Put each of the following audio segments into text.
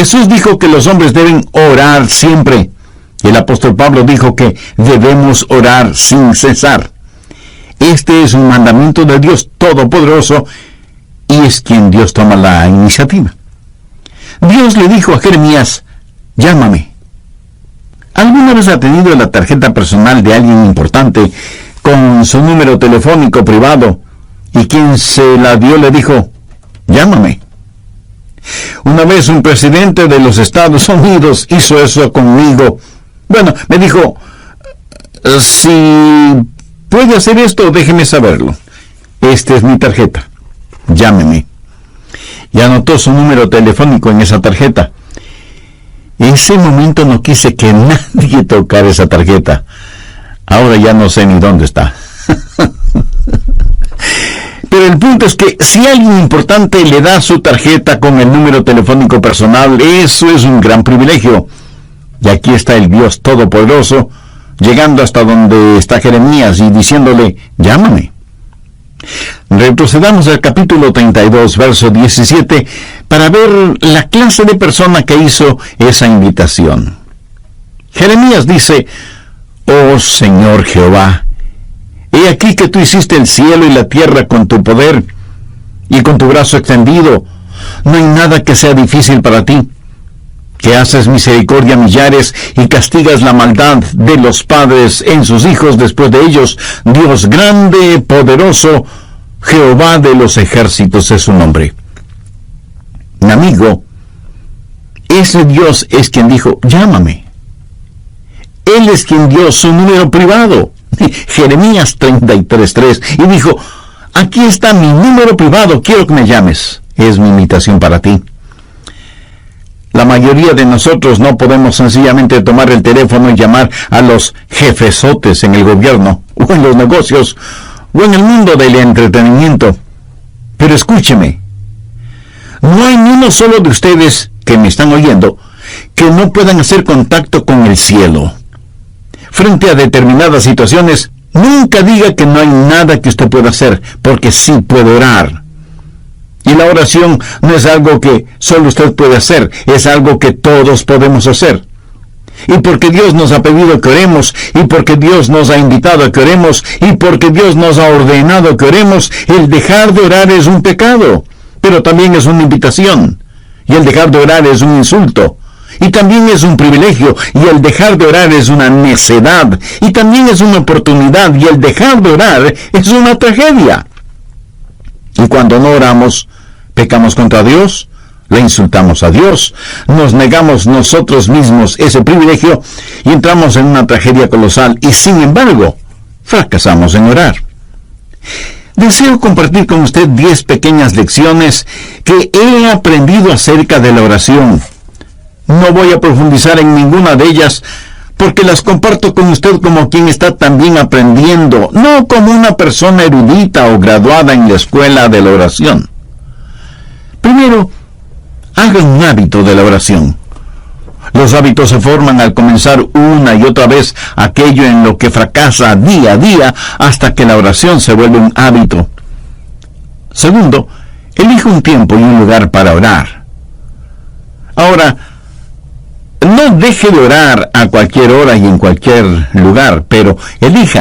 Jesús dijo que los hombres deben orar siempre. El apóstol Pablo dijo que debemos orar sin cesar. Este es un mandamiento de Dios Todopoderoso y es quien Dios toma la iniciativa. Dios le dijo a Jeremías: llámame. ¿Alguna vez ha tenido la tarjeta personal de alguien importante con su número telefónico privado y quien se la dio le dijo: llámame? Una vez un presidente de los Estados Unidos hizo eso conmigo. Bueno, me dijo: si puede hacer esto, déjeme saberlo. Esta es mi tarjeta. Llámeme. Y anotó su número telefónico en esa tarjeta. En ese momento no quise que nadie tocara esa tarjeta. Ahora ya no sé ni dónde está. Pero el punto es que si alguien importante le da su tarjeta con el número telefónico personal, eso es un gran privilegio. Y aquí está el Dios Todopoderoso, llegando hasta donde está Jeremías y diciéndole: llámame. Retrocedamos al capítulo 32, verso 17, para ver la clase de persona que hizo esa invitación. Jeremías dice: oh Señor Jehová, he aquí que tú hiciste el cielo y la tierra con tu poder y con tu brazo extendido. No hay nada que sea difícil para ti. Que haces misericordia a millares y castigas la maldad de los padres en sus hijos después de ellos. Dios grande, poderoso, Jehová de los ejércitos es su nombre. Mi amigo, ese Dios es quien dijo: llámame. Él es quien dio su número privado, Jeremías 33:3, y dijo: aquí está mi número privado, quiero que me llames. Es mi invitación para ti. La mayoría de nosotros no podemos sencillamente tomar el teléfono y llamar a los jefesotes en el gobierno, o en los negocios, o en el mundo del entretenimiento. Pero escúcheme, no hay ni uno solo de ustedes que me están oyendo que no puedan hacer contacto con el cielo. Frente a determinadas situaciones, nunca diga que no hay nada que usted pueda hacer, porque sí puede orar. Y la oración no es algo que solo usted puede hacer, es algo que todos podemos hacer. Y porque Dios nos ha pedido que oremos, y porque Dios nos ha invitado a que oremos, y porque Dios nos ha ordenado que oremos, el dejar de orar es un pecado, pero también es una invitación. Y el dejar de orar es un insulto, y también es un privilegio, y el dejar de orar es una necedad, y también es una oportunidad, y el dejar de orar es una tragedia. Y cuando no oramos, pecamos contra Dios, le insultamos a Dios, nos negamos nosotros mismos ese privilegio y entramos en una tragedia colosal y, sin embargo, fracasamos en orar. Deseo compartir con usted 10 pequeñas lecciones que he aprendido acerca de la oración. No voy a profundizar en ninguna de ellas porque las comparto con usted como quien está también aprendiendo, no como una persona erudita o graduada en la escuela de la oración. Primero, haga un hábito de la oración. Los hábitos se forman al comenzar una y otra vez aquello en lo que fracasa día a día hasta que la oración se vuelve un hábito. Segundo, elija un tiempo y un lugar para orar. Ahora, no deje de orar a cualquier hora y en cualquier lugar, pero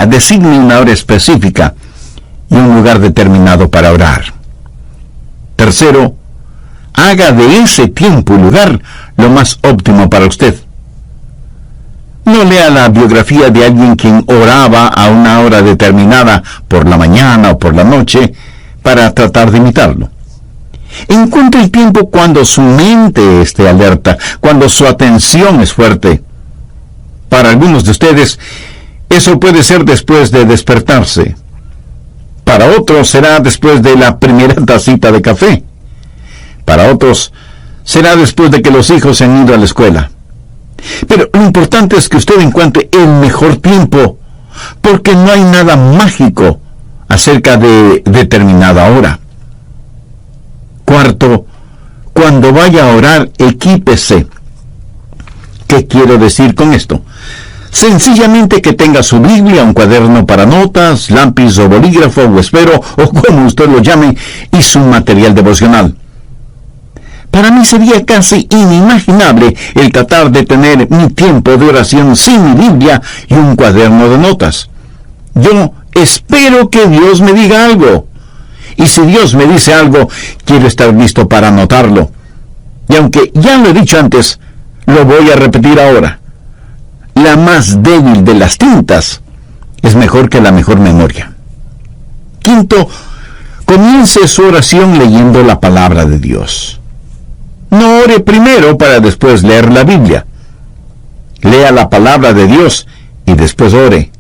designe una hora específica y un lugar determinado para orar. Tercero, haga de ese tiempo y lugar lo más óptimo para usted. No lea la biografía de alguien quien oraba a una hora determinada por la mañana o por la noche para tratar de imitarlo. Encuentre el tiempo cuando su mente esté alerta, cuando su atención es fuerte. Para algunos de ustedes, eso puede ser después de despertarse. Para otros será después de la primera tacita de café. Para otros será después de que los hijos se han ido a la escuela. Pero lo importante es que usted encuentre el mejor tiempo, porque no hay nada mágico acerca de determinada hora. Cuarto, cuando vaya a orar, equípese. ¿Qué quiero decir con esto? Sencillamente que tenga su Biblia, un cuaderno para notas, lápiz o bolígrafo o esfero, o como usted lo llame, y su material devocional. Para mí sería casi inimaginable el tratar de tener mi tiempo de oración sin mi Biblia y un cuaderno de notas. Yo espero que Dios me diga algo. Y si Dios me dice algo, quiero estar listo para anotarlo. Y aunque ya lo he dicho antes, lo voy a repetir ahora. La más débil de las tintas es mejor que la mejor memoria. Quinto, comience su oración leyendo la palabra de Dios. No ore primero para después leer la Biblia. Lea la palabra de Dios y después ore.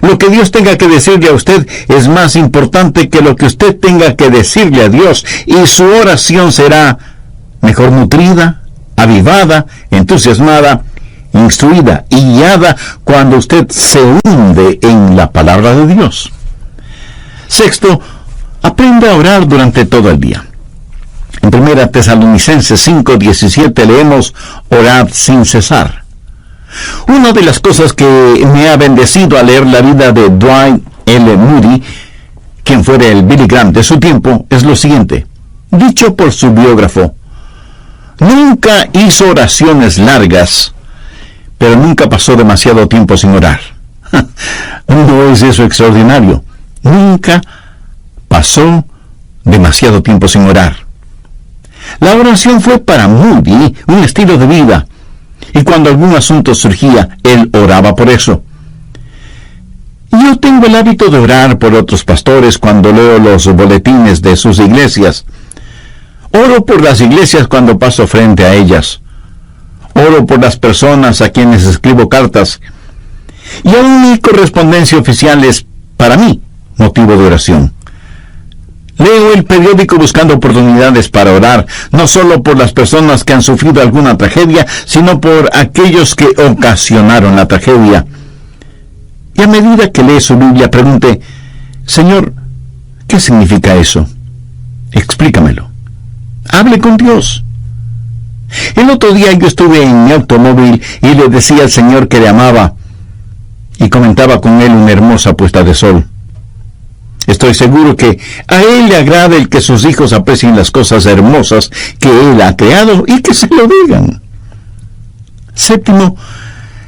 Lo que Dios tenga que decirle a usted es más importante que lo que usted tenga que decirle a Dios, y su oración será mejor nutrida, avivada, entusiasmada, instruida y guiada cuando usted se hunde en la palabra de Dios. Sexto, aprenda a orar durante todo el día. En 1 Tesalonicenses 5:17 leemos: orad sin cesar. Una de las cosas que me ha bendecido al leer la vida de Dwight L. Moody, quien fuera el Billy Graham de su tiempo, es lo siguiente, dicho por su biógrafo: nunca hizo oraciones largas, pero nunca pasó demasiado tiempo sin orar. ¿No es eso extraordinario? Nunca pasó demasiado tiempo sin orar. La oración fue para Moody un estilo de vida, y cuando algún asunto surgía, él oraba por eso. Yo tengo el hábito de orar por otros pastores cuando leo los boletines de sus iglesias. Oro por las iglesias cuando paso frente a ellas. Oro por las personas a quienes escribo cartas. Y aún mi correspondencia oficial es, para mí, motivo de oración. Leo el periódico buscando oportunidades para orar, no solo por las personas que han sufrido alguna tragedia, sino por aquellos que ocasionaron la tragedia. Y a medida que lee su Biblia, pregunte: Señor, ¿qué significa eso? Explícamelo. Hable con Dios. El otro día yo estuve en mi automóvil y le decía al Señor que le amaba, y comentaba con él una hermosa puesta de sol. Estoy seguro que a Él le agrada el que sus hijos aprecien las cosas hermosas que Él ha creado y que se lo digan. Séptimo,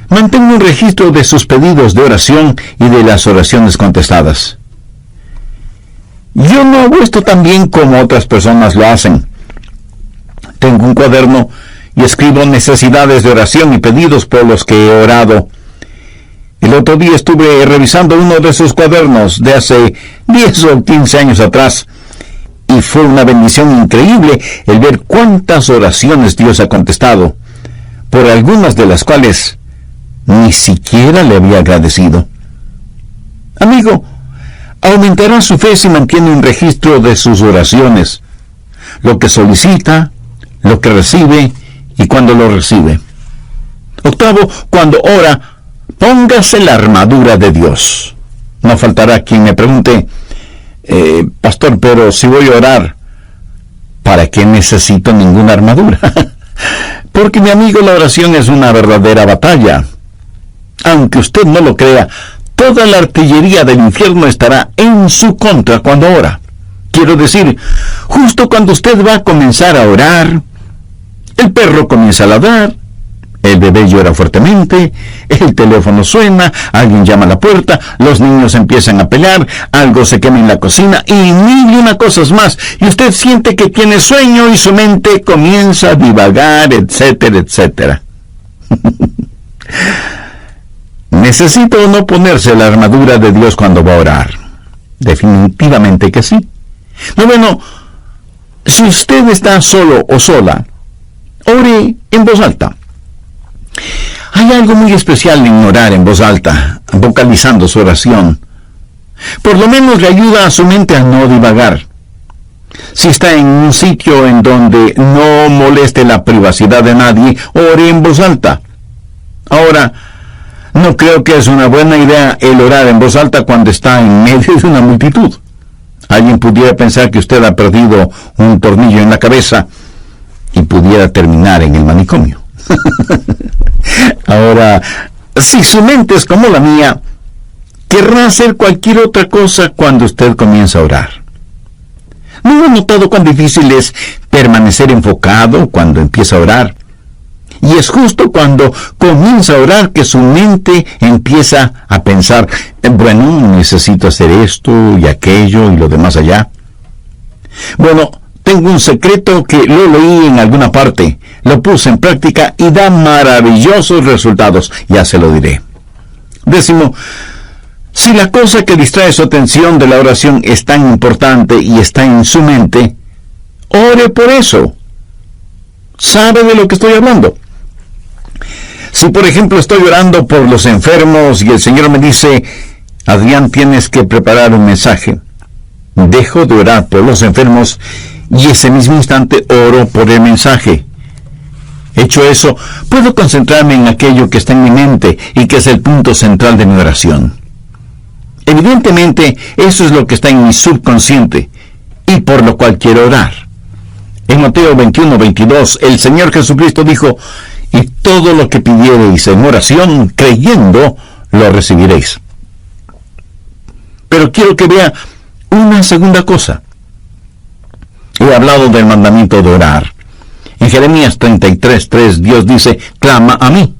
mantenga un registro de sus pedidos de oración y de las oraciones contestadas. Yo no hago esto tan bien como otras personas lo hacen. Tengo un cuaderno y escribo necesidades de oración y pedidos por los que he orado. El otro día estuve revisando uno de esos cuadernos de hace 10 o 15 años atrás, y fue una bendición increíble el ver cuántas oraciones Dios ha contestado, por algunas de las cuales ni siquiera le había agradecido. Amigo, aumentará su fe si mantiene un registro de sus oraciones, lo que solicita, lo que recibe y cuando lo recibe. Octavo, cuando ora, póngase la armadura de Dios. No faltará quien me pregunte: pastor, pero si voy a orar, ¿para qué necesito ninguna armadura? Porque, mi amigo, la oración es una verdadera batalla. Aunque usted no lo crea, toda la artillería del infierno estará en su contra cuando ora. Quiero decir, justo cuando usted va a comenzar a orar, el perro comienza a ladrar, el bebé llora fuertemente, el teléfono suena, alguien llama a la puerta, los niños empiezan a pelear, algo se quema en la cocina y mil y una cosas más, y usted siente que tiene sueño y su mente comienza a divagar, etcétera, etcétera. ¿Necesita o no ponerse la armadura de Dios cuando va a orar? Definitivamente que sí. Bueno, si usted está solo o sola, ore en voz alta. Hay algo muy especial en orar en voz alta, vocalizando su oración. Por lo menos le ayuda a su mente a no divagar. Si está en un sitio en donde no moleste la privacidad de nadie, ore en voz alta. Ahora, no creo que es una buena idea el orar en voz alta cuando está en medio de una multitud. Alguien pudiera pensar que usted ha perdido un tornillo en la cabeza y pudiera terminar en el manicomio. Ahora, si su mente es como la mía, querrá hacer cualquier otra cosa cuando usted comienza a orar. ¿No ha notado cuán difícil es permanecer enfocado cuando empieza a orar? Y es justo cuando comienza a orar que su mente empieza a pensar, bueno, necesito hacer esto y aquello y lo demás allá. Bueno, tengo un secreto que lo leí en alguna parte, lo puse en práctica y da maravillosos resultados, ya se lo diré. 10. Si la cosa que distrae su atención de la oración es tan importante y está en su mente, ore por eso. ¿Sabe de lo que estoy hablando? Si por ejemplo estoy orando por los enfermos y el Señor me dice, Adrián, tienes que preparar un mensaje, dejo de orar por los enfermos y ese mismo instante oro por el mensaje. Hecho eso, puedo concentrarme en aquello que está en mi mente y que es el punto central de mi oración. Evidentemente, eso es lo que está en mi subconsciente y por lo cual quiero orar. En Mateo 21:22, el Señor Jesucristo dijo, y todo lo que pidiereis en oración, creyendo, lo recibiréis. Pero quiero que vea una segunda cosa. He hablado del mandamiento de orar. En Jeremías 33:3, Dios dice, clama a mí.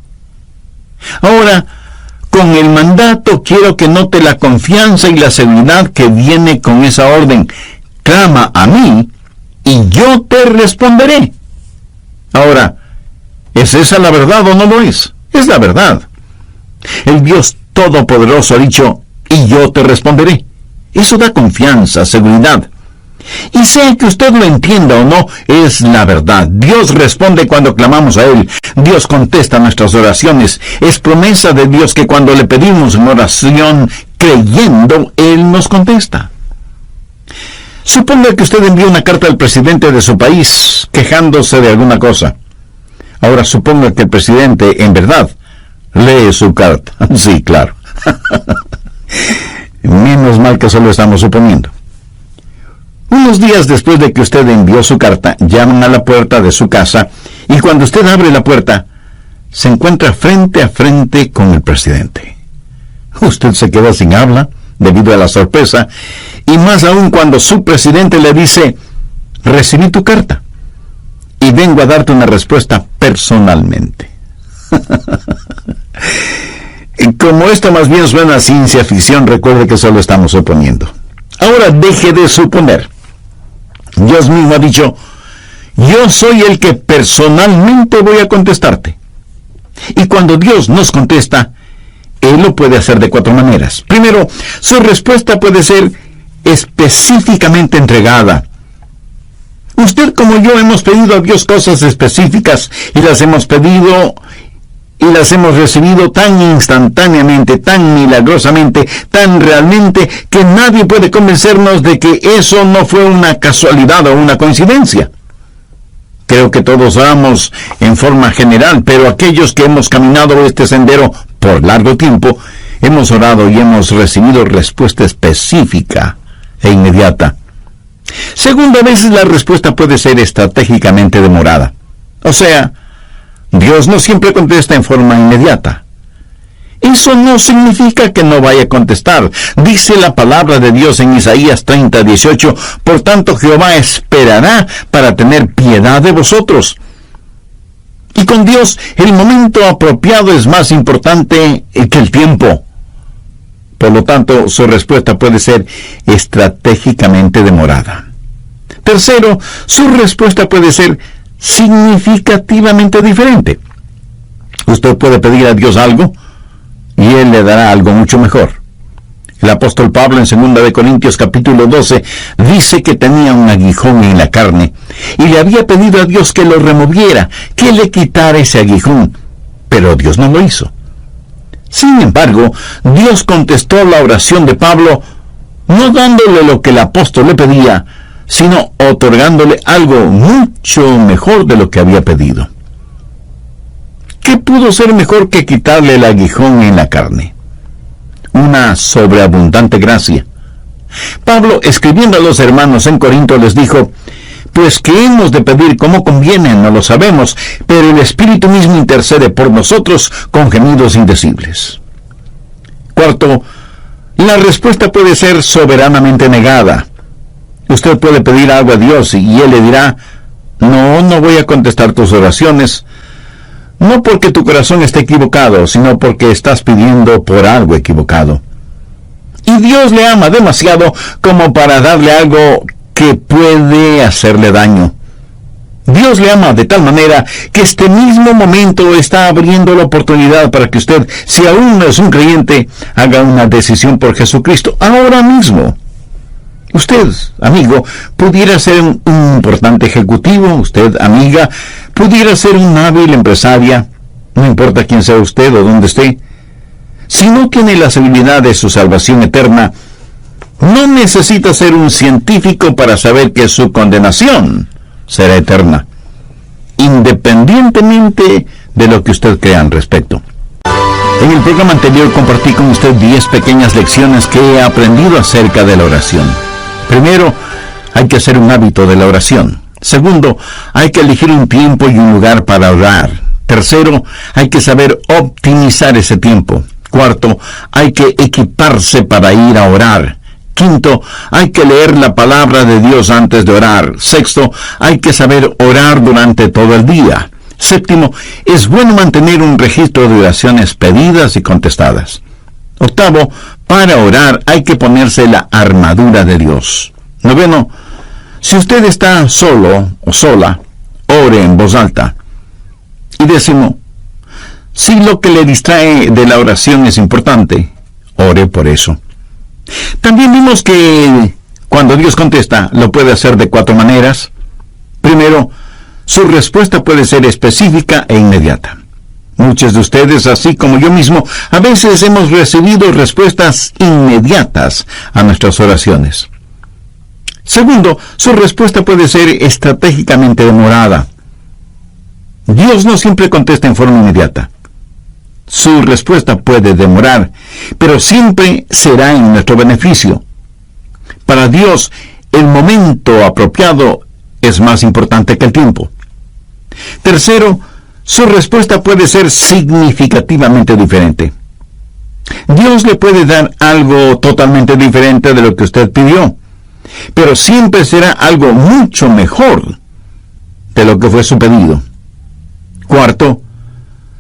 Ahora, con el mandato quiero que note la confianza y la seguridad que viene con esa orden. Clama a mí y yo te responderé. Ahora, ¿es esa la verdad o no lo es? Es la verdad. El Dios Todopoderoso ha dicho, y yo te responderé. Eso da confianza, seguridad. Y sea que usted lo entienda o no, es la verdad. Dios responde cuando clamamos a Él. Dios contesta nuestras oraciones. Es promesa de Dios que cuando le pedimos una oración creyendo, Él nos contesta. Suponga que usted envió una carta al presidente de su país quejándose de alguna cosa. Ahora suponga que el presidente, en verdad, lee su carta. Sí, claro. Menos mal que solo estamos suponiendo. Unos días después de que usted envió su carta, llaman a la puerta de su casa y cuando usted abre la puerta, se encuentra frente a frente con el presidente. Usted se queda sin habla debido a la sorpresa y más aún cuando su presidente le dice, recibí tu carta y vengo a darte una respuesta personalmente. Como esto más bien suena a ciencia ficción, recuerde que solo estamos suponiendo. Ahora deje de suponer. Dios mismo ha dicho, yo soy el que personalmente voy a contestarte. Y cuando Dios nos contesta, Él lo puede hacer de 4 maneras. Primero, su respuesta puede ser específicamente entregada. Usted como yo hemos pedido a Dios cosas específicas y las hemos pedido y las hemos recibido tan instantáneamente, tan milagrosamente, tan realmente, que nadie puede convencernos de que eso no fue una casualidad o una coincidencia. Creo que todos oramos en forma general, pero aquellos que hemos caminado este sendero por largo tiempo, hemos orado y hemos recibido respuesta específica e inmediata. Segunda, a veces la respuesta puede ser estratégicamente demorada. O sea, Dios no siempre contesta en forma inmediata. Eso no significa que no vaya a contestar. Dice la palabra de Dios en Isaías 30:18, por tanto Jehová esperará para tener piedad de vosotros. Y con Dios el momento apropiado es más importante que el tiempo. Por lo tanto, su respuesta puede ser estratégicamente demorada. Tercero, su respuesta puede ser significativamente diferente. Usted puede pedir a Dios algo y Él le dará algo mucho mejor. El apóstol Pablo en 2 Corintios capítulo 12 dice que tenía un aguijón en la carne y le había pedido a Dios que lo removiera, que le quitara ese aguijón, pero Dios no lo hizo. Sin embargo, Dios contestó la oración de Pablo no dándole lo que el apóstol le pedía, sino otorgándole algo mucho mejor de lo que había pedido. ¿Qué pudo ser mejor que quitarle el aguijón en la carne? Una sobreabundante gracia. Pablo, escribiendo a los hermanos en Corinto, les dijo, pues que hemos de pedir como conviene, no lo sabemos, pero el Espíritu mismo intercede por nosotros con gemidos indecibles. Cuarto, la respuesta puede ser soberanamente negada. Usted puede pedir algo a Dios y Él le dirá, no voy a contestar tus oraciones, no porque tu corazón esté equivocado, sino porque estás pidiendo por algo equivocado. Y Dios le ama demasiado como para darle algo que puede hacerle daño. Dios le ama de tal manera que este mismo momento está abriendo la oportunidad para que usted, si aún no es un creyente, haga una decisión por Jesucristo ahora mismo. Usted, amigo, pudiera ser un importante ejecutivo. Usted, amiga, pudiera ser una hábil empresaria. No importa quién sea usted o dónde esté. Si no tiene la seguridad de su salvación eterna, no necesita ser un científico para saber que su condenación será eterna, independientemente de lo que usted crea al respecto. En el programa anterior compartí con usted 10 pequeñas lecciones que he aprendido acerca de la oración. Primero, hay que hacer un hábito de la oración. Segundo, hay que elegir un tiempo y un lugar para orar. Tercero, hay que saber optimizar ese tiempo. Cuarto, hay que equiparse para ir a orar. Quinto, hay que leer la palabra de Dios antes de orar. Sexto, hay que saber orar durante todo el día. Séptimo, es bueno mantener un registro de oraciones pedidas y contestadas. Octavo, para orar hay que ponerse la armadura de Dios. Noveno, si usted está solo o sola, ore en voz alta. Y décimo, si lo que le distrae de la oración es importante, ore por eso. También vimos que cuando Dios contesta, lo puede hacer de 4 maneras. Primero, su respuesta puede ser específica e inmediata. Muchos de ustedes, así como yo mismo, a veces hemos recibido respuestas inmediatas a nuestras oraciones. Segundo, su respuesta puede ser estratégicamente demorada. Dios no siempre contesta en forma inmediata. Su respuesta puede demorar, pero siempre será en nuestro beneficio. Para Dios, el momento apropiado es más importante que el tiempo. Tercero, su respuesta puede ser significativamente diferente. Dios le puede dar algo totalmente diferente de lo que usted pidió, pero siempre será algo mucho mejor de lo que fue su pedido. Cuarto,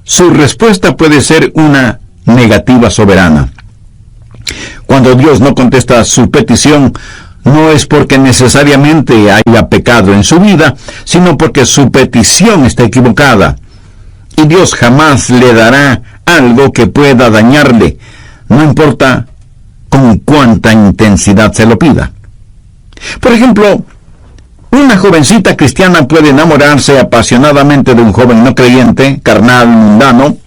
su respuesta puede ser una negativa soberana. Cuando Dios no contesta su petición, no es porque necesariamente haya pecado en su vida, sino porque su petición está equivocada. Y Dios jamás le dará algo que pueda dañarle, no importa con cuánta intensidad se lo pida. Por ejemplo, una jovencita cristiana puede enamorarse apasionadamente de un joven no creyente, carnal, mundano,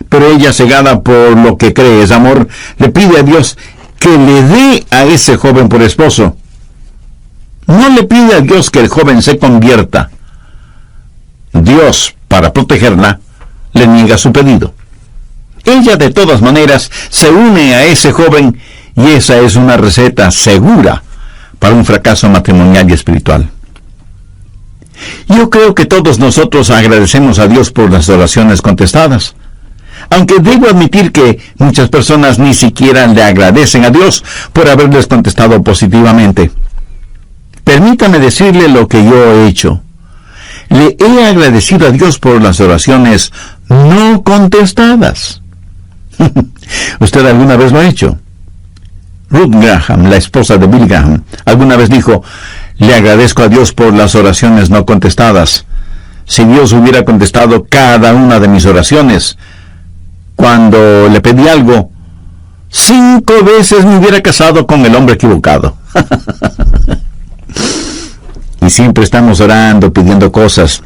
pero ella, cegada por lo que cree es amor, le pide a Dios que le dé a ese joven por esposo. No le pide a Dios que el joven se convierta. Dios, para protegerla, le niega su pedido. Ella, de todas maneras, se une a ese joven y esa es una receta segura para un fracaso matrimonial y espiritual. Yo creo que todos nosotros agradecemos a Dios por las oraciones contestadas, aunque debo admitir que muchas personas ni siquiera le agradecen a Dios por haberles contestado positivamente. Permítame decirle lo que yo he hecho. Le he agradecido a Dios por las oraciones no contestadas. ¿Usted alguna vez lo ha hecho? Ruth Graham, la esposa de Billy Graham, alguna vez dijo: le agradezco a Dios por las oraciones no contestadas. Si Dios hubiera contestado cada una de mis oraciones, cuando le pedí algo, 5 veces me hubiera casado con el hombre equivocado. Y siempre estamos orando, pidiendo cosas.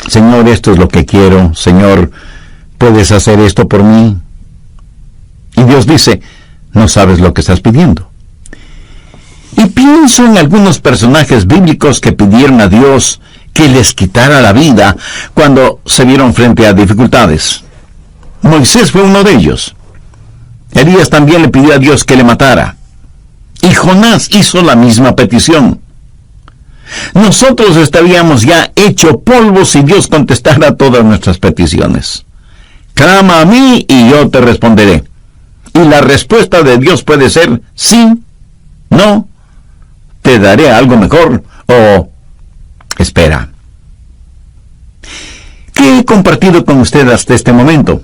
Señor, esto es lo que quiero. Señor, ¿puedes hacer esto por mí? Y Dios dice: no sabes lo que estás pidiendo. Y pienso en algunos personajes bíblicos que pidieron a Dios que les quitara la vida cuando se vieron frente a dificultades. Moisés fue uno de ellos. Elías también le pidió a Dios que le matara. Y Jonás hizo la misma petición. Nosotros estaríamos ya hecho polvo si Dios contestara todas nuestras peticiones. Clama a mí y yo te responderé. Y la respuesta de Dios puede ser sí, no, te daré algo mejor, o espera. ¿Qué he compartido con usted hasta este momento?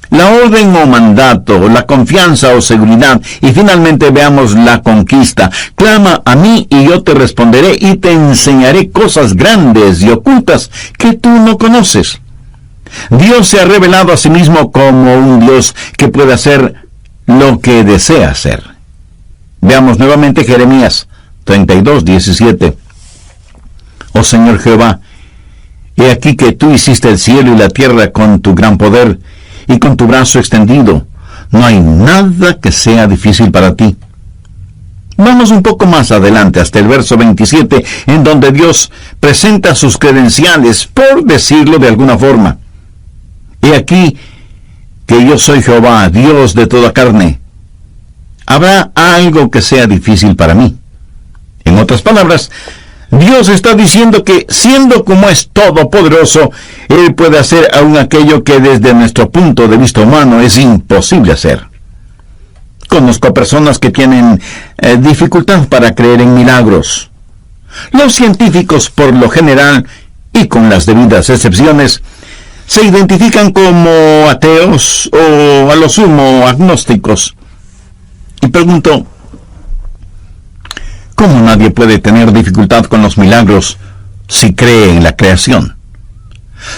La orden o mandato, la confianza o seguridad, y finalmente veamos la conquista. Clama a mí y yo te responderé y te enseñaré cosas grandes y ocultas que tú no conoces. Dios se ha revelado a sí mismo como un Dios que puede hacer lo que desea hacer. Veamos nuevamente Jeremías 32:17. Oh Señor Jehová, he aquí que tú hiciste el cielo y la tierra con tu gran poder y con tu brazo extendido. No hay nada que sea difícil para ti. Vamos un poco más adelante, hasta el verso 27, en donde Dios presenta sus credenciales, por decirlo de alguna forma. He aquí que yo soy Jehová, Dios de toda carne. ¿Habrá algo que sea difícil para mí? En otras palabras, Dios está diciendo que, siendo como es todopoderoso, Él puede hacer aún aquello que desde nuestro punto de vista humano es imposible hacer. Conozco personas que tienen dificultad para creer en milagros. Los científicos, por lo general, y con las debidas excepciones, se identifican como ateos o, a lo sumo, agnósticos. Y pregunto, ¿cómo nadie puede tener dificultad con los milagros si cree en la creación?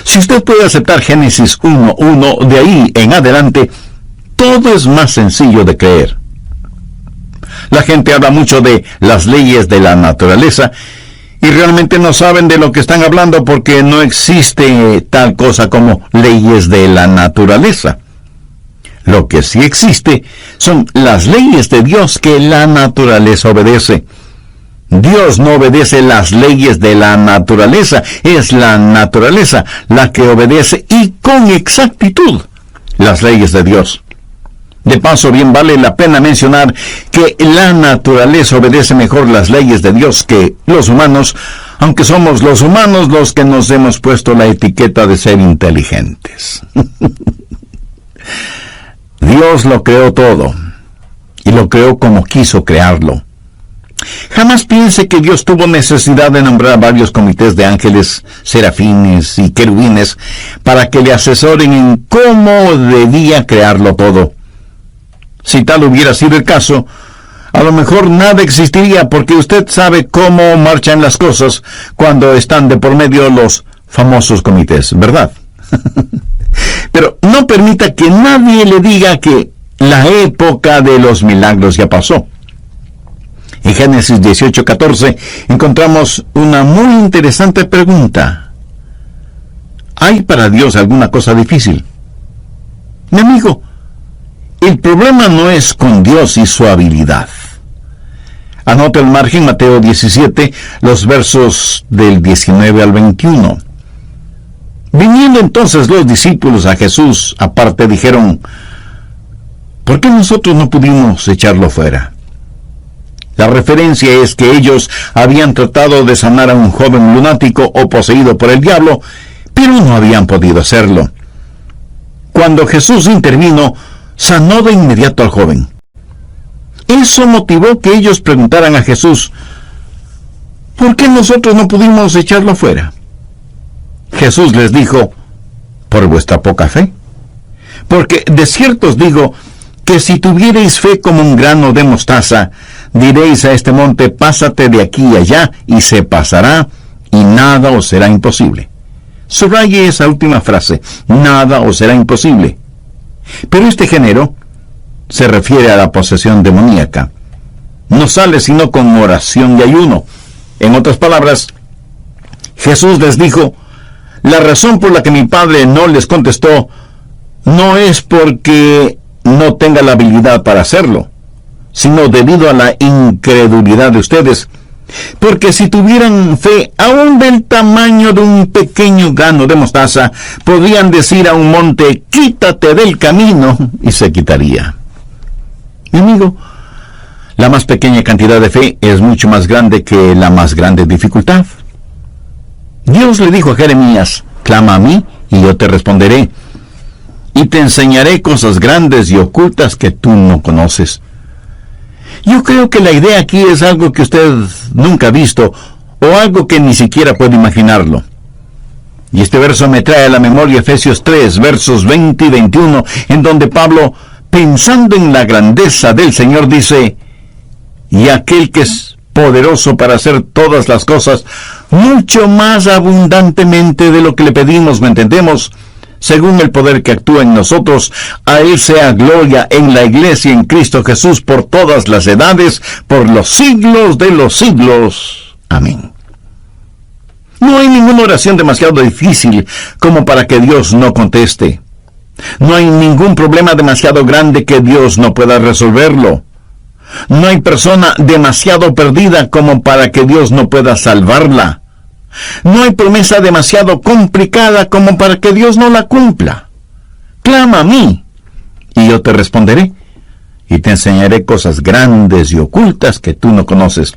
Si usted puede aceptar Génesis 1:1, de ahí en adelante, todo es más sencillo de creer. La gente habla mucho de las leyes de la naturaleza y realmente no saben de lo que están hablando porque no existe tal cosa como leyes de la naturaleza. Lo que sí existe son las leyes de Dios que la naturaleza obedece. Dios no obedece las leyes de la naturaleza, es la naturaleza la que obedece y con exactitud las leyes de Dios. De paso, bien vale la pena mencionar que la naturaleza obedece mejor las leyes de Dios que los humanos, aunque somos los humanos los que nos hemos puesto la etiqueta de ser inteligentes. Dios lo creó todo, y lo creó como quiso crearlo. Jamás piense que Dios tuvo necesidad de nombrar varios comités de ángeles, serafines y querubines para que le asesoren en cómo debía crearlo todo. Si tal hubiera sido el caso, a lo mejor nada existiría, porque usted sabe cómo marchan las cosas cuando están de por medio los famosos comités, ¿verdad? Pero no permita que nadie le diga que la época de los milagros ya pasó. En Génesis 18:14 encontramos una muy interesante pregunta. ¿Hay para Dios alguna cosa difícil? Mi amigo, el problema no es con Dios y su habilidad. Anote al margen Mateo 17, los versos del 19 al 21. Viniendo entonces los discípulos a Jesús aparte, dijeron: ¿por qué nosotros no pudimos echarlo fuera? La referencia es que ellos habían tratado de sanar a un joven lunático o poseído por el diablo, pero no habían podido hacerlo. Cuando Jesús intervino, sanó de inmediato al joven. Eso motivó que ellos preguntaran a Jesús: ¿por qué nosotros no pudimos echarlo fuera? Jesús les dijo: por vuestra poca fe. Porque de cierto os digo que si tuvierais fe como un grano de mostaza, diréis a este monte: pásate de aquí y allá, y se pasará, y nada os será imposible. Subraye esa última frase: nada os será imposible. Pero este género se refiere a la posesión demoníaca. No sale sino con oración y ayuno. En otras palabras, Jesús les dijo: la razón por la que mi Padre no les contestó no es porque no tenga la habilidad para hacerlo, sino debido a la incredulidad de ustedes. Porque si tuvieran fe aún del tamaño de un pequeño grano de mostaza, podrían decir a un monte: quítate del camino, y se quitaría. Mi amigo, la más pequeña cantidad de fe es mucho más grande que la más grande dificultad. Dios le dijo a Jeremías: clama a mí y yo te responderé, y te enseñaré cosas grandes y ocultas que tú no conoces. Yo creo que la idea aquí es algo que usted nunca ha visto, o algo que ni siquiera puede imaginarlo. Y este verso me trae a la memoria Efesios 3, versos 20 y 21, en donde Pablo, pensando en la grandeza del Señor, dice: y aquel que es poderoso para hacer todas las cosas mucho más abundantemente de lo que le pedimos o entendemos, según el poder que actúa en nosotros, a Él sea gloria en la Iglesia en Cristo Jesús por todas las edades, por los siglos de los siglos. Amén. No hay ninguna oración demasiado difícil como para que Dios no conteste. No hay ningún problema demasiado grande que Dios no pueda resolverlo. No hay persona demasiado perdida como para que Dios no pueda salvarla. No hay promesa demasiado complicada como para que Dios no la cumpla. Clama a mí, y yo te responderé, y te enseñaré cosas grandes y ocultas que tú no conoces.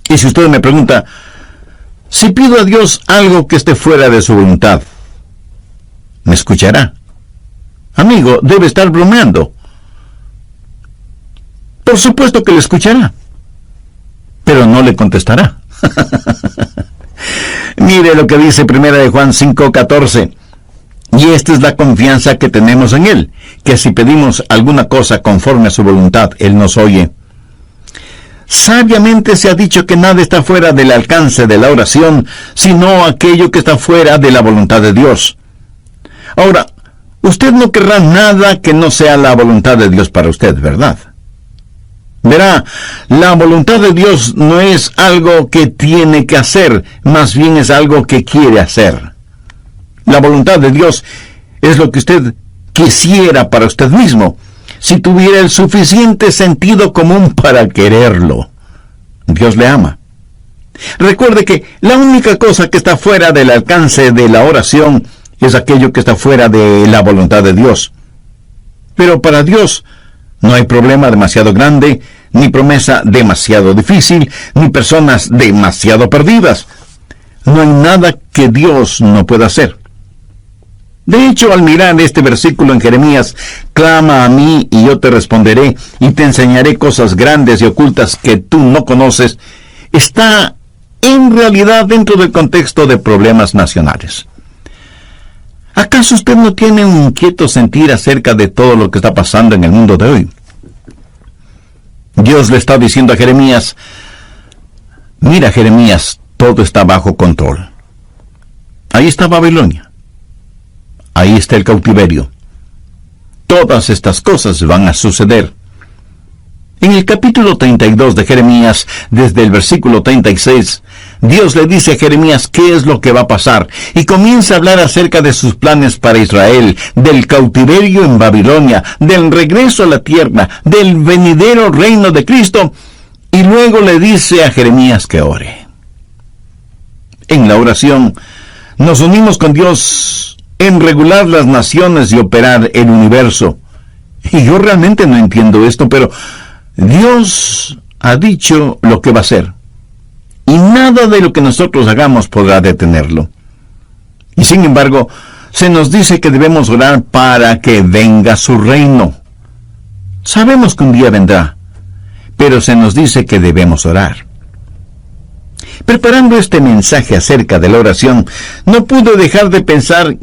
Y si usted me pregunta, si pido a Dios algo que esté fuera de su voluntad, ¿me escuchará? Amigo, debe estar bromeando. Por supuesto que le escuchará, pero no le contestará. Mire lo que dice 1 Juan 5:14. Y esta es la confianza que tenemos en Él, que si pedimos alguna cosa conforme a su voluntad, Él nos oye. Sabiamente se ha dicho que nada está fuera del alcance de la oración, sino aquello que está fuera de la voluntad de Dios. Ahora, usted no querrá nada que no sea la voluntad de Dios para usted, ¿verdad? Verá, la voluntad de Dios no es algo que tiene que hacer, más bien es algo que quiere hacer. La voluntad de Dios es lo que usted quisiera para usted mismo, si tuviera el suficiente sentido común para quererlo. Dios le ama. Recuerde que la única cosa que está fuera del alcance de la oración es aquello que está fuera de la voluntad de Dios. Pero para Dios no hay problema demasiado grande, ni promesa demasiado difícil, ni personas demasiado perdidas. No hay nada que Dios no pueda hacer. De hecho, al mirar este versículo en Jeremías, clama a mí y yo te responderé y te enseñaré cosas grandes y ocultas que tú no conoces, está en realidad dentro del contexto de problemas nacionales. ¿Acaso usted no tiene un inquieto sentir acerca de todo lo que está pasando en el mundo de hoy? Dios le está diciendo a Jeremías: mira, Jeremías, todo está bajo control. Ahí está Babilonia. Ahí está el cautiverio. Todas estas cosas van a suceder. En el capítulo 32 de Jeremías, desde el versículo 36, Dios le dice a Jeremías qué es lo que va a pasar, y comienza a hablar acerca de sus planes para Israel, del cautiverio en Babilonia, del regreso a la tierra, del venidero reino de Cristo, y luego le dice a Jeremías que ore. En la oración, nos unimos con Dios en regular las naciones y operar el universo. Y yo realmente no entiendo esto, pero Dios ha dicho lo que va a hacer, y nada de lo que nosotros hagamos podrá detenerlo. Y sin embargo, se nos dice que debemos orar para que venga su reino. Sabemos que un día vendrá, pero se nos dice que debemos orar. Preparando este mensaje acerca de la oración, no pude dejar de pensar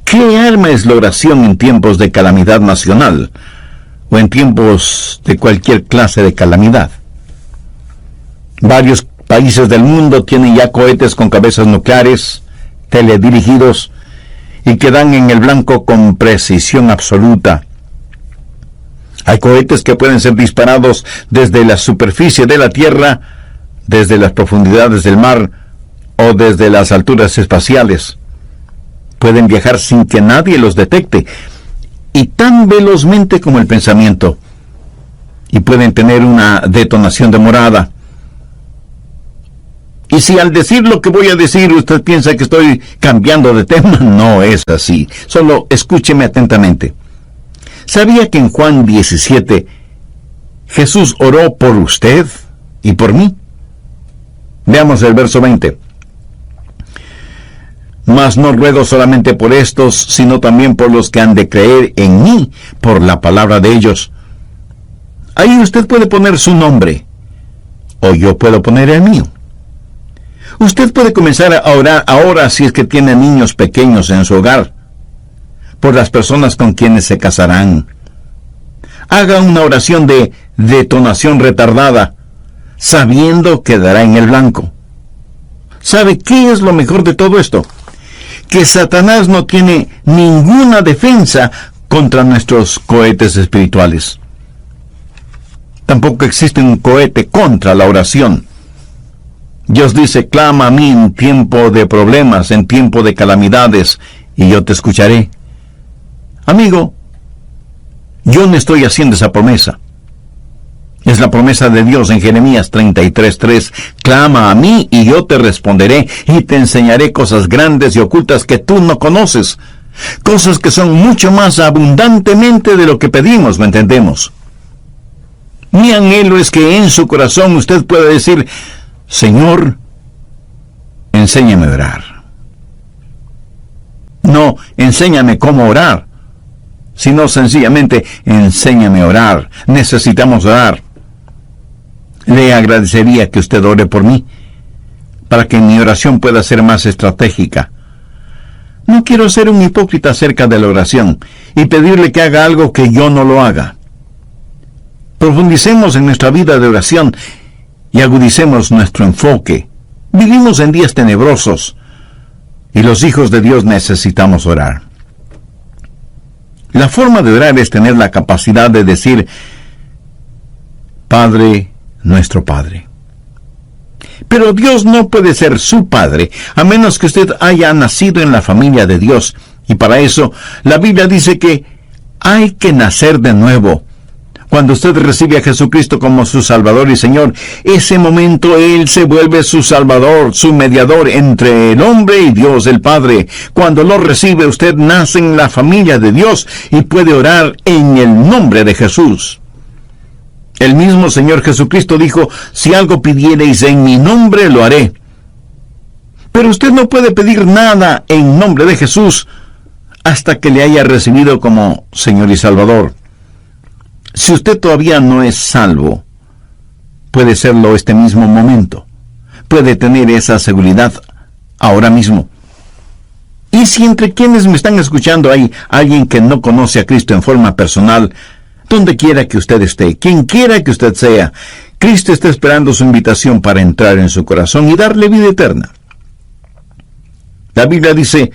qué arma es la oración en tiempos de calamidad nacional, o en tiempos de cualquier clase de calamidad. Varios países del mundo tienen ya cohetes con cabezas nucleares, teledirigidos, y que dan en el blanco con precisión absoluta. Hay cohetes que pueden ser disparados desde la superficie de la Tierra, desde las profundidades del mar, o desde las alturas espaciales. Pueden viajar sin que nadie los detecte, y tan velozmente como el pensamiento, y pueden tener una detonación demorada. Y si al decir lo que voy a decir usted piensa que estoy cambiando de tema, no es así. Solo escúcheme atentamente. ¿Sabía que en Juan 17 Jesús oró por usted y por mí? Veamos el verso 20. Mas no ruego solamente por estos, sino también por los que han de creer en mí por la palabra de ellos, Ahí usted puede poner su nombre, o yo puedo poner el mío. Usted puede comenzar a orar ahora si es que tiene niños pequeños en su hogar, por las personas con quienes se casarán. Haga una oración de detonación retardada, sabiendo que dará en el blanco. ¿Sabe qué es lo mejor de todo esto? Que Satanás no tiene ninguna defensa contra nuestros cohetes espirituales. Tampoco existe un cohete contra la oración. Dios dice, clama a mí en tiempo de problemas, en tiempo de calamidades, y yo te escucharé. Amigo, yo no estoy haciendo esa promesa. Es la promesa de Dios en Jeremías 33:3. Clama a mí y yo te responderé y te enseñaré cosas grandes y ocultas que tú no conoces. Cosas que son mucho más abundantemente de lo que pedimos, ¿me entendemos? Mi anhelo es que en su corazón usted pueda decir, Señor, enséñame a orar. No, enséñame cómo orar, sino sencillamente, enséñame a orar. Necesitamos orar. Le agradecería que usted ore por mí, para que mi oración pueda ser más estratégica. No quiero ser un hipócrita acerca de la oración y pedirle que haga algo que yo no lo haga. Profundicemos en nuestra vida de oración y agudicemos nuestro enfoque. Vivimos en días tenebrosos y los hijos de Dios necesitamos orar. La forma de orar es tener la capacidad de decir, Padre, nuestro Padre. Pero Dios no puede ser su Padre, a menos que usted haya nacido en la familia de Dios. Y para eso, la Biblia dice que hay que nacer de nuevo. Cuando usted recibe a Jesucristo como su Salvador y Señor, ese momento Él se vuelve su Salvador, su mediador entre el hombre y Dios el Padre. Cuando lo recibe, usted nace en la familia de Dios y puede orar en el nombre de Jesús. El mismo Señor Jesucristo dijo, si algo pidiereis en mi nombre, lo haré. Pero usted no puede pedir nada en nombre de Jesús hasta que le haya recibido como Señor y Salvador. Si usted todavía no es salvo, puede serlo este mismo momento. Puede tener esa seguridad ahora mismo. Y si entre quienes me están escuchando hay alguien que no conoce a Cristo en forma personal, donde quiera que usted esté, quien quiera que usted sea, Cristo está esperando su invitación para entrar en su corazón y darle vida eterna. La Biblia dice,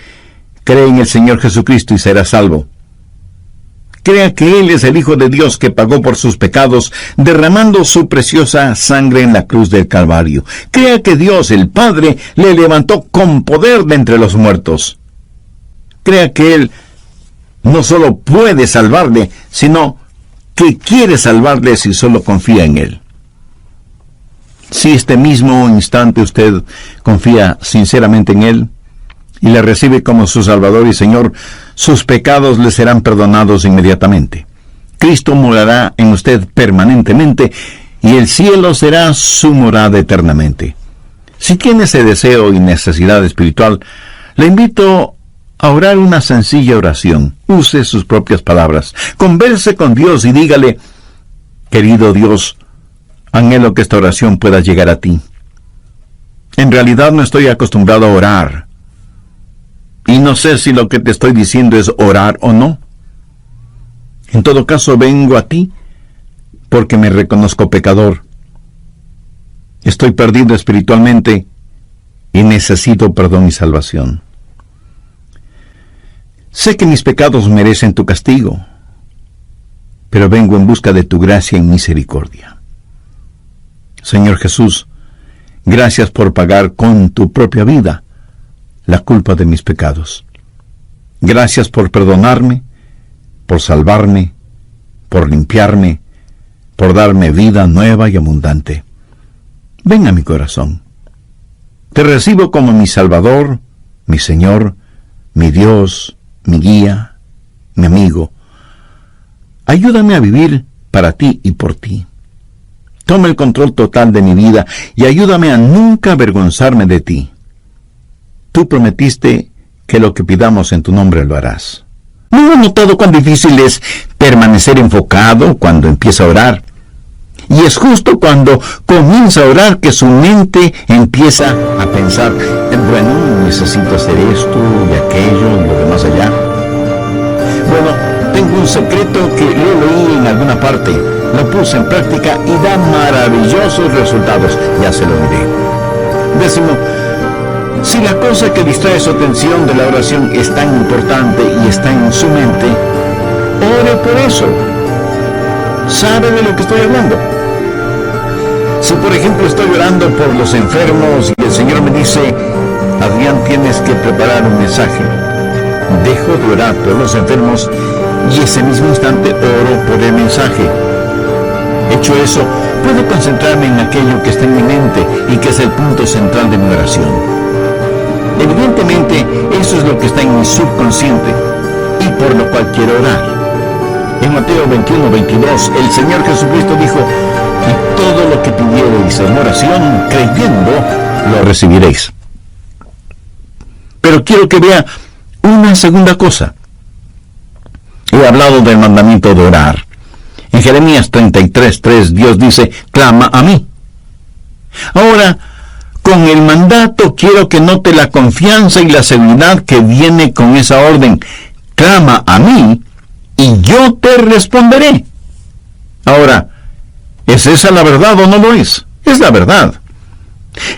cree en el Señor Jesucristo y será salvo. Crea que Él es el Hijo de Dios que pagó por sus pecados, derramando su preciosa sangre en la cruz del Calvario. Crea que Dios, el Padre, le levantó con poder de entre los muertos. Crea que Él no solo puede salvarle, sino que quiere salvarle si solo confía en Él. Si este mismo instante usted confía sinceramente en Él, y le recibe como su Salvador y Señor, sus pecados le serán perdonados inmediatamente. Cristo morará en usted permanentemente y el cielo será su morada eternamente. Si tiene ese deseo y necesidad espiritual, le invito a orar una sencilla oración. Use sus propias palabras. Converse con Dios y dígale, querido Dios, anhelo que esta oración pueda llegar a ti. En realidad no estoy acostumbrado a orar. Y no sé si lo que te estoy diciendo es orar o no. En todo caso, vengo a ti porque me reconozco pecador. Estoy perdido espiritualmente y necesito perdón y salvación. Sé que mis pecados merecen tu castigo, pero vengo en busca de tu gracia y misericordia. Señor Jesús, gracias por pagar con tu propia vida la culpa de mis pecados. Gracias por perdonarme, por salvarme, por limpiarme, por darme vida nueva y abundante. Ven a mi corazón. Te recibo como mi Salvador, mi Señor, mi Dios, mi guía, mi amigo. Ayúdame a vivir para ti y por ti. Toma el control total de mi vida y ayúdame a nunca avergonzarme de ti. Tú prometiste que lo que pidamos en tu nombre lo harás. ¿No has notado cuán difícil es permanecer enfocado cuando empieza a orar? Y es justo cuando comienza a orar que su mente empieza a pensar, bueno, necesito hacer esto y aquello y lo demás allá. Bueno, tengo un secreto que lo leí en alguna parte, lo puse en práctica y da maravillosos resultados. Ya se lo diré. 10. Si la cosa que distrae su atención de la oración es tan importante y está en su mente, ore por eso. ¿Sabe de lo que estoy hablando? Si por ejemplo estoy orando por los enfermos y el Señor me dice, Adrián, tienes que preparar un mensaje, dejo de orar por los enfermos y ese mismo instante oro por el mensaje. Hecho eso, puedo concentrarme en aquello que está en mi mente y que es el punto central de mi oración. Evidentemente, eso es lo que está en mi subconsciente y por lo cual quiero orar. En Mateo 21:22, el Señor Jesucristo dijo, y todo lo que pidiereis en oración, creyendo, lo recibiréis. Pero quiero que vea una segunda cosa. He hablado del mandamiento de orar. En Jeremías 33:3, Dios dice, clama a mí. Ahora, con el mandato quiero que note la confianza y la seguridad que viene con esa orden. Clama a mí y yo te responderé. Ahora, ¿es esa la verdad o no lo es? Es la verdad.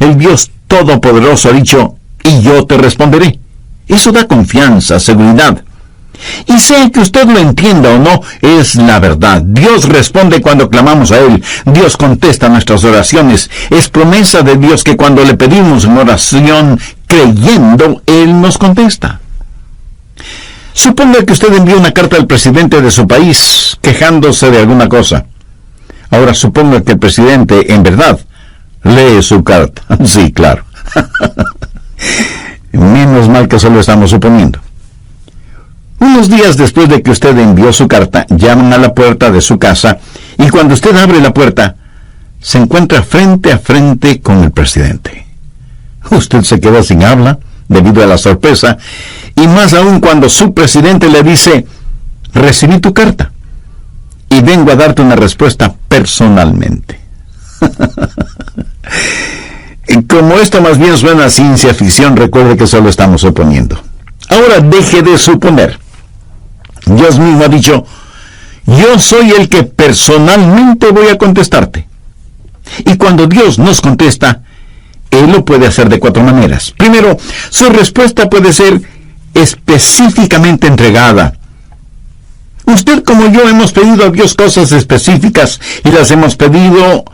El Dios Todopoderoso ha dicho, y yo te responderé. Eso da confianza, seguridad. Y sea que usted lo entienda o no, es la verdad. Dios responde cuando clamamos a Él. Dios contesta nuestras oraciones. Es promesa de Dios que cuando le pedimos una oración creyendo, Él nos contesta. Suponga que usted envió una carta al presidente de su país quejándose de alguna cosa. Ahora suponga que el presidente, en verdad, lee su carta. Sí, claro. Menos mal que solo estamos suponiendo. Unos días después de que usted envió su carta, llaman a la puerta de su casa y cuando usted abre la puerta, se encuentra frente a frente con el presidente. Usted se queda sin habla debido a la sorpresa y más aún cuando su presidente le dice, recibí tu carta y vengo a darte una respuesta personalmente. Como esto más bien suena a ciencia ficción, recuerde que solo estamos suponiendo. Ahora deje de suponer. Dios mismo ha dicho, yo soy el que personalmente voy a contestarte. Y cuando Dios nos contesta, Él lo puede hacer de 4 maneras. Primero, su respuesta puede ser específicamente entregada. Usted como yo hemos pedido a Dios cosas específicas y las hemos pedido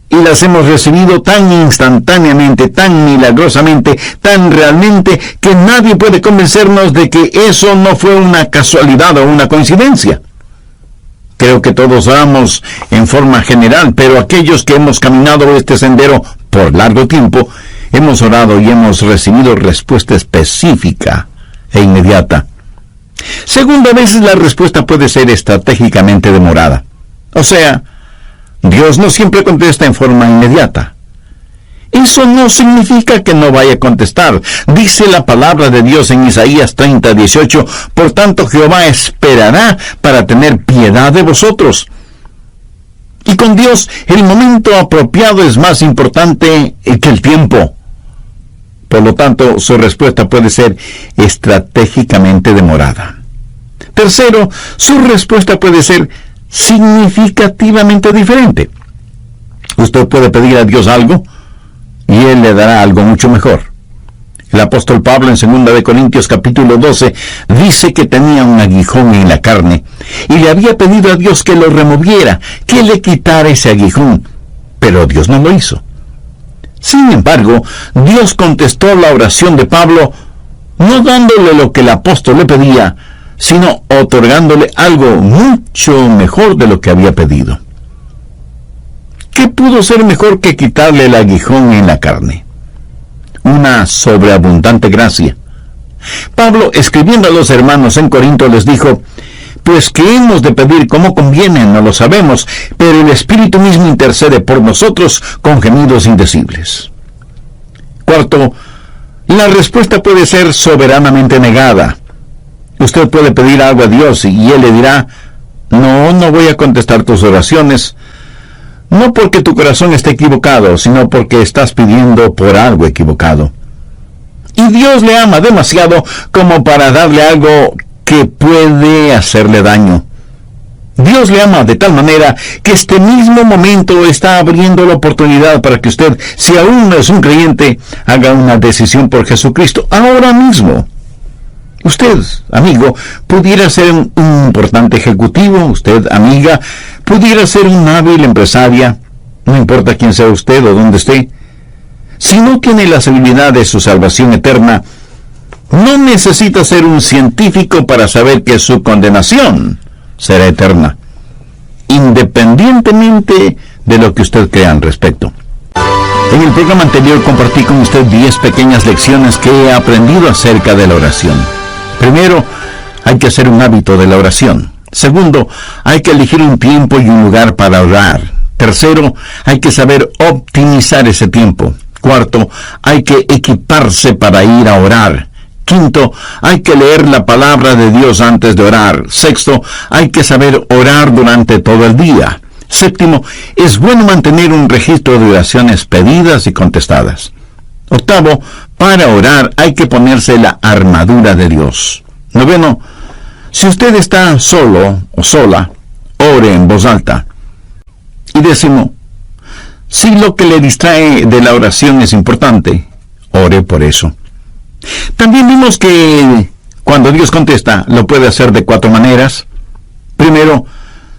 y las hemos recibido tan instantáneamente, tan milagrosamente, tan realmente, que nadie puede convencernos de que eso no fue una casualidad o una coincidencia. Creo que todos oramos en forma general, pero aquellos que hemos caminado este sendero por largo tiempo, hemos orado y hemos recibido respuesta específica e inmediata. Segundo, a veces la respuesta puede ser estratégicamente demorada. O sea, Dios no siempre contesta en forma inmediata. Eso no significa que no vaya a contestar. Dice la palabra de Dios en Isaías 30:18, por tanto Jehová esperará para tener piedad de vosotros. Y con Dios el momento apropiado es más importante que el tiempo. Por lo tanto, su respuesta puede ser estratégicamente demorada. Tercero, su respuesta puede ser significativamente diferente. Usted puede pedir a Dios algo y Él le dará algo mucho mejor. El apóstol Pablo en 2 Corintios capítulo 12 dice que tenía un aguijón en la carne y le había pedido a Dios que lo removiera, que le quitara ese aguijón, pero Dios no lo hizo. Sin embargo, Dios contestó la oración de Pablo no dándole lo que el apóstol le pedía, sino otorgándole algo mucho mejor de lo que había pedido. ¿Qué pudo ser mejor que quitarle el aguijón en la carne? Una sobreabundante gracia. Pablo, escribiendo a los hermanos en Corinto, les dijo, pues que hemos de pedir como conviene, no lo sabemos, pero el Espíritu mismo intercede por nosotros con gemidos indecibles. Cuarto, la respuesta puede ser soberanamente negada. Usted puede pedir algo a Dios y Él le dirá, no voy a contestar tus oraciones, no porque tu corazón esté equivocado, sino porque estás pidiendo por algo equivocado. Y Dios le ama demasiado como para darle algo que puede hacerle daño. Dios le ama de tal manera que este mismo momento está abriendo la oportunidad para que usted, si aún no es un creyente, haga una decisión por Jesucristo ahora mismo. Usted, amigo, pudiera ser un importante ejecutivo. Usted, amiga, pudiera ser una hábil empresaria. No importa quién sea usted o dónde esté. Si no tiene la seguridad de su salvación eterna, no necesita ser un científico para saber que su condenación será eterna, independientemente de lo que usted crea al respecto. En el programa anterior compartí con usted 10 pequeñas lecciones que he aprendido acerca de la oración. Primero, hay que hacer un hábito de la oración. Segundo, hay que elegir un tiempo y un lugar para orar. Tercero, hay que saber optimizar ese tiempo. Cuarto, hay que equiparse para ir a orar. Quinto, hay que leer la palabra de Dios antes de orar. Sexto, hay que saber orar durante todo el día. Séptimo, es bueno mantener un registro de oraciones pedidas y contestadas. Octavo, para orar hay que ponerse la armadura de Dios. Noveno, si usted está solo o sola, ore en voz alta. Y décimo, si lo que le distrae de la oración es importante, ore por eso. También vimos que cuando Dios contesta, lo puede hacer de 4 maneras. Primero,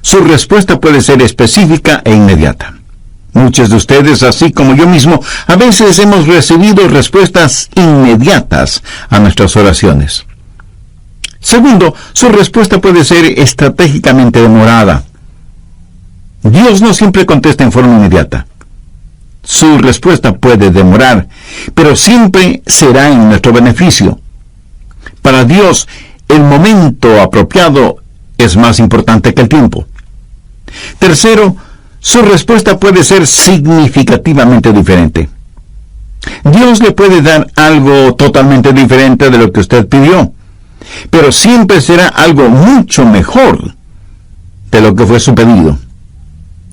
su respuesta puede ser específica e inmediata. Muchos de ustedes, así como yo mismo, a veces hemos recibido respuestas inmediatas a nuestras oraciones. Segundo, su respuesta puede ser estratégicamente demorada. Dios no siempre contesta en forma inmediata. Su respuesta puede demorar, pero siempre será en nuestro beneficio. Para Dios, el momento apropiado es más importante que el tiempo. Tercero, su respuesta puede ser significativamente diferente. Dios le puede dar algo totalmente diferente de lo que usted pidió, pero siempre será algo mucho mejor de lo que fue su pedido.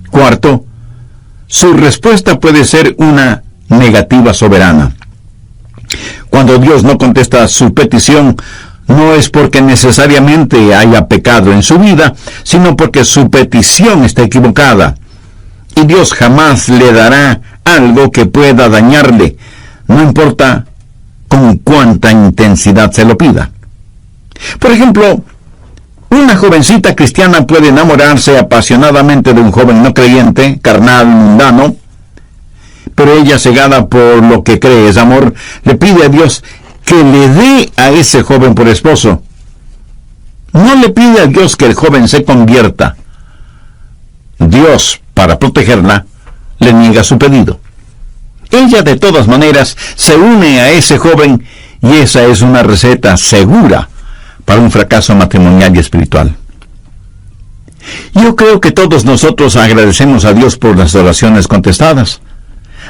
Cuarto, su respuesta puede ser una negativa soberana. Cuando Dios no contesta su petición, no es porque necesariamente haya pecado en su vida, sino porque su petición está equivocada. Y Dios jamás le dará algo que pueda dañarle, no importa con cuánta intensidad se lo pida. Por ejemplo, una jovencita cristiana puede enamorarse apasionadamente de un joven no creyente, carnal, mundano, pero ella, cegada por lo que cree es amor, le pide a Dios que le dé a ese joven por esposo. No le pide a Dios que el joven se convierta. Dios, para protegerla, le niega su pedido. Ella, de todas maneras, se une a ese joven y esa es una receta segura para un fracaso matrimonial y espiritual. Yo creo que todos nosotros agradecemos a Dios por las oraciones contestadas,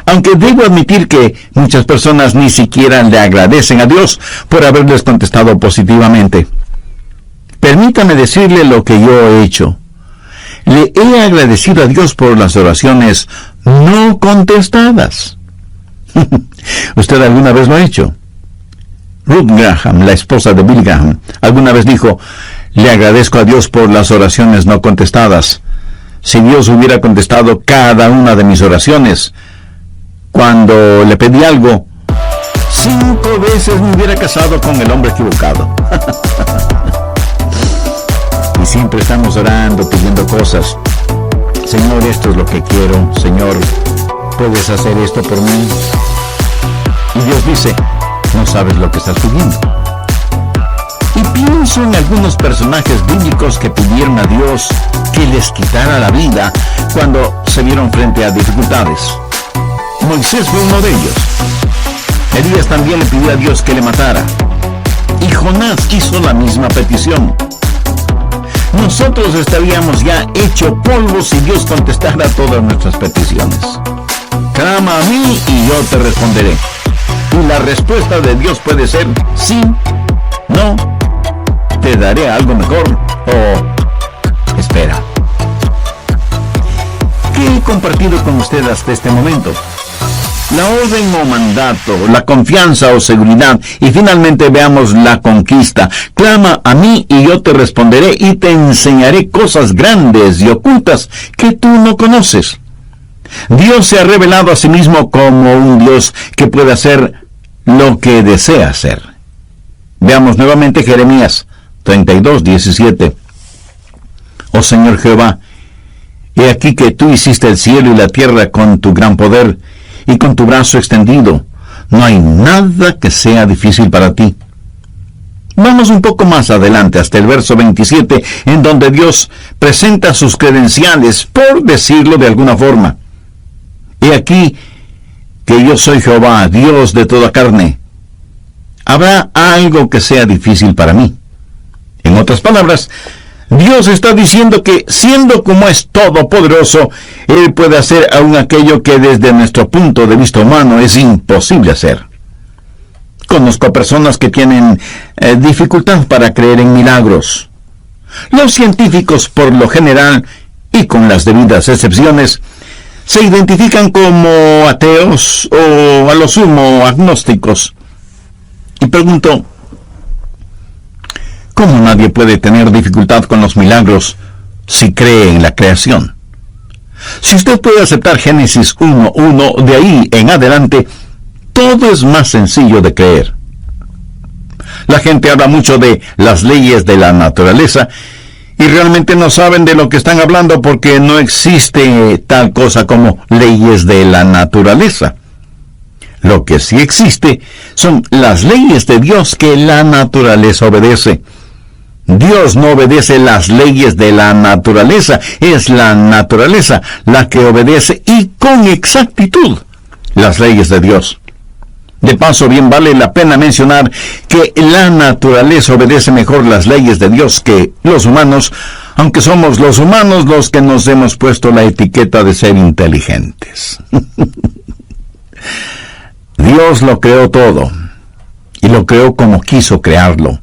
aunque debo admitir que muchas personas ni siquiera le agradecen a Dios por haberles contestado positivamente. Permítame decirle lo que yo he hecho. Le he agradecido a Dios por las oraciones no contestadas. ¿Usted alguna vez lo ha hecho? Ruth Graham, la esposa de Bill Graham, alguna vez dijo: le agradezco a Dios por las oraciones no contestadas. Si Dios hubiera contestado cada una de mis oraciones, cuando le pedí algo, 5 veces me hubiera casado con el hombre equivocado. Y siempre estamos orando, pidiendo cosas. Señor, esto es lo que quiero. Señor, ¿puedes hacer esto por mí? Y Dios dice: no sabes lo que estás pidiendo. Y pienso en algunos personajes bíblicos que pidieron a Dios que les quitara la vida cuando se vieron frente a dificultades. Moisés fue uno de ellos. Elías también le pidió a Dios que le matara. Y Jonás hizo la misma petición. Nosotros estaríamos ya hecho polvo si Dios contestara todas nuestras peticiones. Clama a mí y yo te responderé. Y la respuesta de Dios puede ser sí, no, te daré algo mejor o espera. ¿Qué he compartido con usted hasta este momento? La orden o mandato, la confianza o seguridad, y finalmente veamos la conquista. Clama a mí y yo te responderé y te enseñaré cosas grandes y ocultas que tú no conoces. Dios se ha revelado a sí mismo como un Dios que puede hacer lo que desea hacer. Veamos nuevamente Jeremías 32:17. Oh Señor Jehová, he aquí que tú hiciste el cielo y la tierra con tu gran poder y con tu brazo extendido. No hay nada que sea difícil para ti. Vamos un poco más adelante, hasta el verso 27, en donde Dios presenta sus credenciales, por decirlo de alguna forma. He aquí que yo soy Jehová, Dios de toda carne. ¿Habrá algo que sea difícil para mí? En otras palabras, Dios está diciendo que, siendo como es todopoderoso, Él puede hacer aún aquello que desde nuestro punto de vista humano es imposible hacer. Conozco personas que tienen dificultad para creer en milagros. Los científicos, por lo general, y con las debidas excepciones, se identifican como ateos o a lo sumo agnósticos. Y pregunto, ¿cómo nadie puede tener dificultad con los milagros si cree en la creación? Si usted puede aceptar Génesis 1:1, de ahí en adelante, todo es más sencillo de creer. La gente habla mucho de las leyes de la naturaleza y realmente no saben de lo que están hablando porque no existe tal cosa como leyes de la naturaleza. Lo que sí existe son las leyes de Dios que la naturaleza obedece. Dios no obedece las leyes de la naturaleza, es la naturaleza la que obedece y con exactitud las leyes de Dios. De paso, bien vale la pena mencionar que la naturaleza obedece mejor las leyes de Dios que los humanos, aunque somos los humanos los que nos hemos puesto la etiqueta de ser inteligentes. Dios lo creó todo, y lo creó como quiso crearlo.